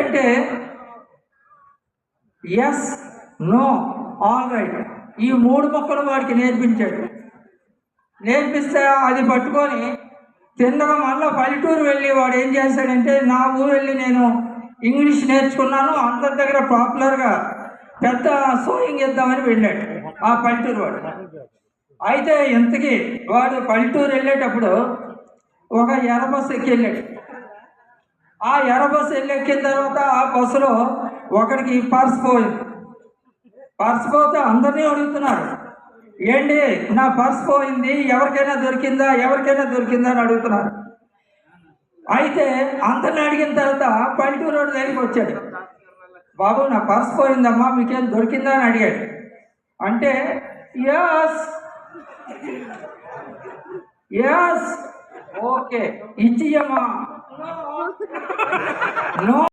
ఏంటంటే yes, no, all right ఈ 3 మొక్కలు వాడికి నేర్పించాడు. నేర్పిస్తే అది పట్టుకొని తిన్నగా మళ్ళీ పల్లెటూరు వెళ్ళి వాడు ఏం చేశాడంటే, నా ఊరు వెళ్ళి నేను ఇంగ్లీష్ నేర్చుకున్నాను, అందరి దగ్గర పాపులర్గా పెద్ద సోయింగ్ ఇద్దామని వెళ్ళాడు ఆ పల్లెటూరు వాడు. అయితే ఇంతకీ వాడు పల్లెటూరు వెళ్ళేటప్పుడు ఒక ఎర్ర బస్సు ఎక్కి వెళ్ళాడు. ఆ ఎర్ర బస్సు ఎక్కిన తర్వాత ఆ బస్సులో ఒకడికి పర్స్ పోయింది. పర్స్ పోతే అందరినీ అడుగుతున్నారు, ఏంటి నా పర్స్ పోయింది, ఎవరికైనా దొరికిందా అని అడుగుతున్నారు. అయితే అందరిని అడిగిన తర్వాత పల్లెటూరు రోడ్డు దగ్గరికి వచ్చాడు. బాబు నా పర్స్ పోయిందమ్మా, మీకేం దొరికిందా అని అడిగాడు. అంటే యస్ ఓకే ఇచ్చియమ్మా, నో